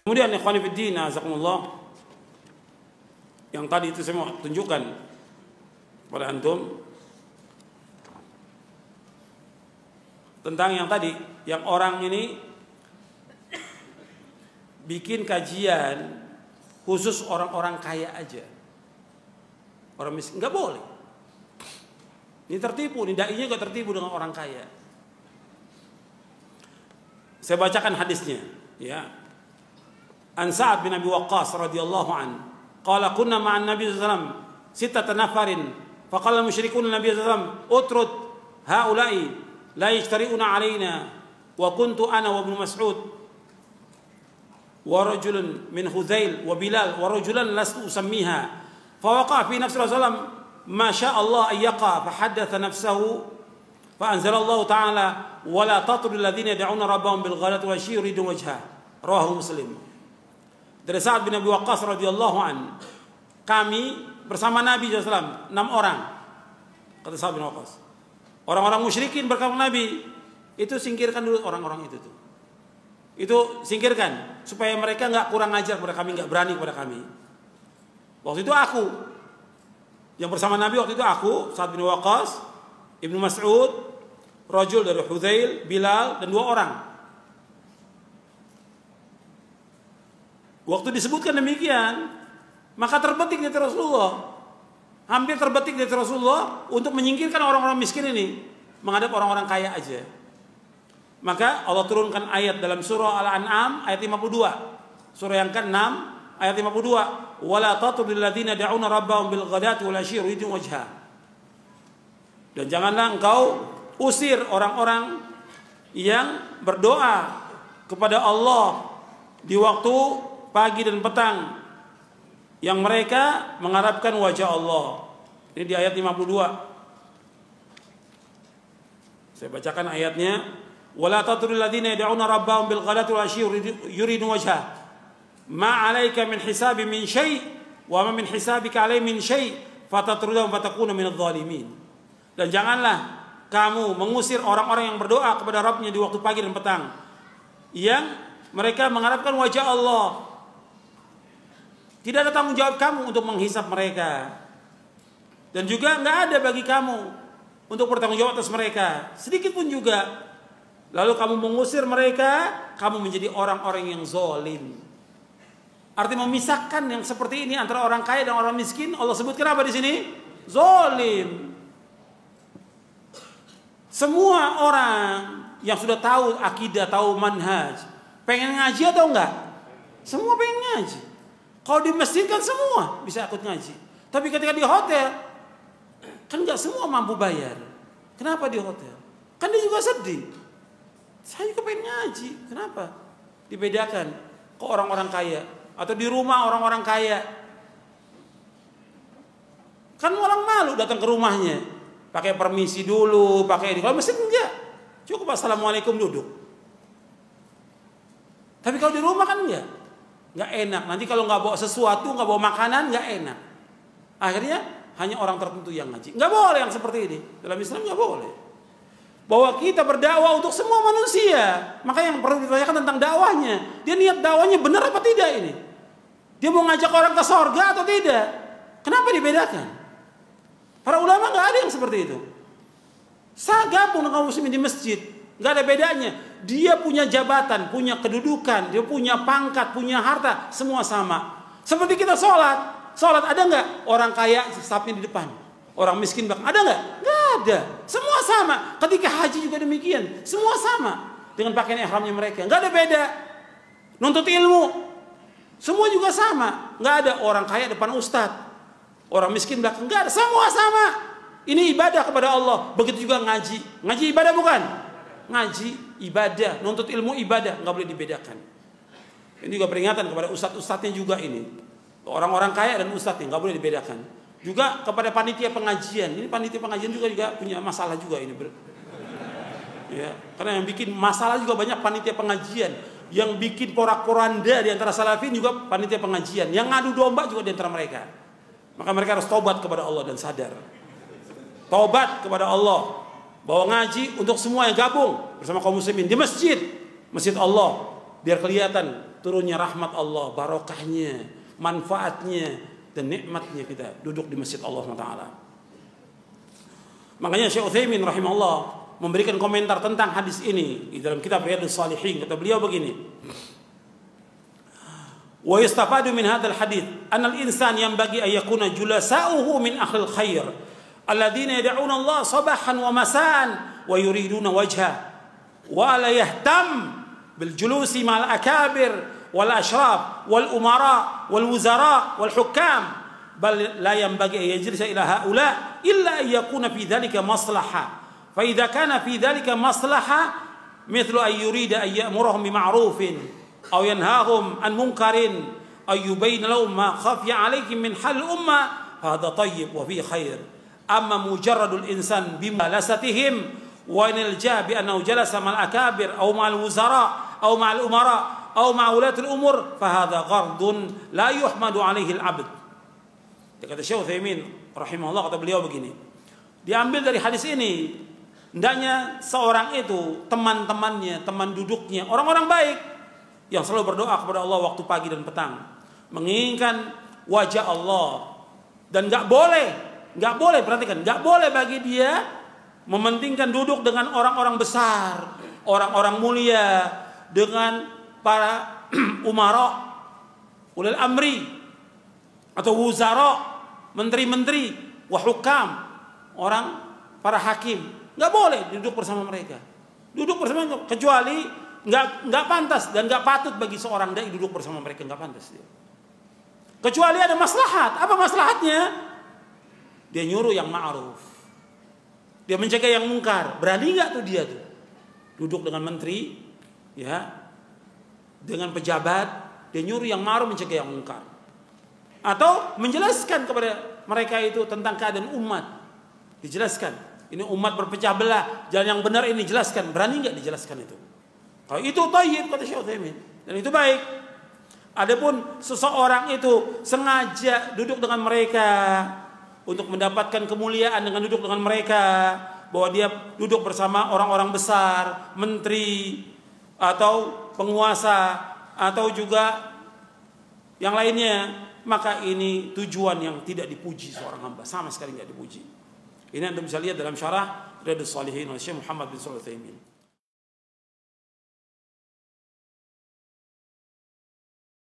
Kemudian ikhwani fiddin, azakumullah, yang tadi itu saya mau tunjukkan pada antum tentang yang tadi, yang orang ini bikin kajian khusus orang-orang kaya aja, orang miskin nggak boleh. Ini tertipu, ini dai-nya juga tertipu dengan orang kaya. Saya bacakan hadisnya, ya. An Sa'ad bin Abi Waqqas radhiyallahu an, qala kunna ma'an Nabi sallallahu alaihi wasallam sittata nafarin, faqala musyrikun Nabi sallallahu alaihi wasallam utrud haula'i la yashtari'una 'alaina, wa kuntu ana wa Ibnu Mas'ud wa rajulun min Hudzail wa Bilal wa rajulan lastu usammiha, fa waqa fi nafsi Rasulullah ma syaa Allah ay yaqa, fa haddatha nafsahu fa anzalallahu ta'ala wa la tatrudul ladzina yad'una rabbahum bil ghadati wa yuridun wajha, rawahu Muslim. Dari Sa'ad bin Abi Waqqas radhiyallahu an, kami bersama Nabi SAW 6 orang, kata Sa'ad bin Waqqas. Orang-orang musyrikin berkata Nabi, itu singkirkan dulu orang-orang itu tuh. Itu singkirkan supaya mereka nggak kurang ajar kepada kami, nggak berani kepada kami. Waktu itu aku yang bersama Nabi, waktu itu aku, Sa'ad bin Waqqas, Ibnu Mas'ud, rajul dari Hudzail, Bilal, dan 2 orang. Waktu disebutkan demikian, maka terbetik dari Rasulullah, hampir terbetik dari Rasulullah untuk menyingkirkan orang-orang miskin ini, menghadap orang-orang kaya aja. Maka Allah turunkan ayat dalam surah Al-An'am ayat 52, surah yang ke-6 ayat 52, wala tatrudil ladzina yad'una rabbahum bil ghadati wal 'ashyi yuridun wajha. Dan janganlah engkau usir orang-orang yang berdoa kepada Allah di waktu pagi dan petang, yang mereka mengharapkan wajah Allah. Ini di ayat 52. Saya bacakan ayatnya. Wala tatrudil ladzina yad'una rabbahum bil ghadati wal 'ashyi yuridun wajha. Ma 'alaika min hisabi min syai' wa ma min hisabika 'alaihim min syai' fatatrudahum fatakuna minadh dhalimin. Dan janganlah kamu mengusir orang-orang yang berdoa kepada Rabbnya di waktu pagi dan petang, yang mereka mengharapkan wajah Allah. Tidak ada tanggung jawab kamu untuk menghisap mereka, dan juga nggak ada bagi kamu untuk bertanggung jawab atas mereka sedikit pun juga. Lalu kamu mengusir mereka, kamu menjadi orang-orang yang zalim. Artinya memisahkan yang seperti ini antara orang kaya dan orang miskin. Allah sebutkan apa di sini? Zalim. Semua orang yang sudah tahu akidah, tahu manhaj, pengen ngaji atau enggak? Semua pengen ngaji. Kalau di masjid kan semua bisa ikut ngaji. Tapi ketika di hotel, kan nggak semua mampu bayar. Kenapa di hotel? Kan dia juga sedih. Saya juga pengen ngaji. Kenapa? Dibedakan ke orang-orang kaya. Atau di rumah orang-orang kaya. Kan orang malu datang ke rumahnya. Pakai permisi dulu, pakai ini. Kalau masjid enggak. Cukup assalamualaikum duduk. Tapi kalau di rumah kan enggak. Nggak enak. Nanti kalau nggak bawa sesuatu, nggak bawa makanan, nggak enak. Akhirnya hanya orang tertentu yang ngaji. Nggak boleh yang seperti ini. Dalam Islam nggak boleh. Bahwa kita berdakwah untuk semua manusia. Maka yang perlu ditanyakan tentang dakwahnya. Dia niat dakwahnya benar apa tidak ini? Dia mau ngajak orang ke surga atau tidak? Kenapa dibedakan? Para ulama nggak ada yang seperti itu. Saya gabung dengan kaum muslimin di masjid. Nggak ada bedanya. Dia punya jabatan, punya kedudukan, dia punya pangkat, punya harta, semua sama. Seperti kita sholat. Sholat ada nggak orang kaya safnya di depan, orang miskin belakang? Ada nggak? Nggak ada. Semua sama. Ketika haji juga demikian, semua sama dengan pakaian ihramnya mereka. Nggak ada beda. Nuntut ilmu, semua juga sama. Nggak ada orang kaya depan ustadz, orang miskin belakang. Nggak ada. Semua sama. Ini ibadah kepada Allah. Begitu juga ngaji. Ngaji ibadah bukan? Ngaji ibadah, nuntut ilmu ibadah, nggak boleh dibedakan. Ini juga peringatan kepada ustadz-ustadznya juga ini, orang-orang kaya dan ustadznya nggak boleh dibedakan. Juga kepada panitia pengajian, ini panitia pengajian juga punya masalah juga ini. Ya, karena yang bikin masalah juga banyak panitia pengajian, yang bikin porak-poranda di antara salafin juga panitia pengajian, yang ngadu domba juga di antara mereka. Maka mereka harus taubat kepada Allah dan sadar. Taubat kepada Allah. Bahwa ngaji untuk semua yang gabung bersama kaum muslimin di masjid Allah, biar kelihatan turunnya rahmat Allah, barokahnya, manfaatnya dan nikmatnya kita duduk di masjid Allah SWT. Makanya Syekh Utsaimin rahimahullah memberikan komentar tentang hadis ini di dalam kitab Riyadhus Shalihin. Kata beliau begini, wa yustafadu min hadzal hadits anna al-insan yanbaghi an yakuna julasa'uhu min ahlil khair alladziina yad'una Allah sabahan wa masaan wa yuriduna wajha wa la yahtam bil julusi ma'al akabir wal ashraf wal umara wal wuzara wal hukam bal la yanbaghi an yajlisa ila haula illa an yakuna fi dhalika maslahah fa idza kana fi dhalika maslahah mithlu an yurida an ya'murahum bi ma'rufin aw yanhahum an munkarin ay yubayyin lahum ma khafiya 'alaihim min hal umma hadha tayyib wa fi khair amma mujarradul insan bimalasatihim wa nilja bi annahu jalasa ma'al akabir aw ma'al wuzara aw ma'al umara atau ma'ulatul umur fahadha ghardun la yuhmadu alaihi al-'abd. Kata Syekh Utsaimin rahimahullah, kata beliau begini, diambil dari hadis ini hendaknya seorang itu teman-temannya, teman duduknya orang-orang baik yang selalu berdoa kepada Allah waktu pagi dan petang, menginginkan wajah Allah, dan nggak boleh perhatikan, nggak boleh bagi dia mementingkan duduk dengan orang-orang besar, orang-orang mulia, dengan para umara, ulil amri, atau wuzara, menteri-menteri, wahukam, orang para hakim. Nggak boleh duduk bersama mereka. Duduk bersama, kecuali nggak pantas dan nggak patut bagi seorang dai duduk bersama mereka, nggak pantas dia. Kecuali ada maslahat. Apa maslahatnya? Dia nyuruh yang ma'ruf, dia mencegah yang mungkar. Berani nggak tuh dia tuh duduk dengan menteri, ya, dengan pejabat, dia nyuruh yang ma'ruf, mencegah yang mungkar, atau menjelaskan kepada mereka itu tentang keadaan umat, dijelaskan ini umat berpecah belah, jalan yang benar ini jelaskan. Berani nggak dijelaskan itu? Kalau itu thayyib, kata Syekh Utsaimin, dan itu baik. Adapun seseorang itu sengaja duduk dengan mereka untuk mendapatkan kemuliaan dengan duduk dengan mereka, bahwa dia duduk bersama orang-orang besar, menteri, atau penguasa, atau juga yang lainnya, maka ini tujuan yang tidak dipuji seorang hamba, sama sekali tidak dipuji. Ini Anda bisa lihat dalam syarah Riyadhus Shalihin oleh Syekh Muhammad bin Shalih Al-Utsaimin.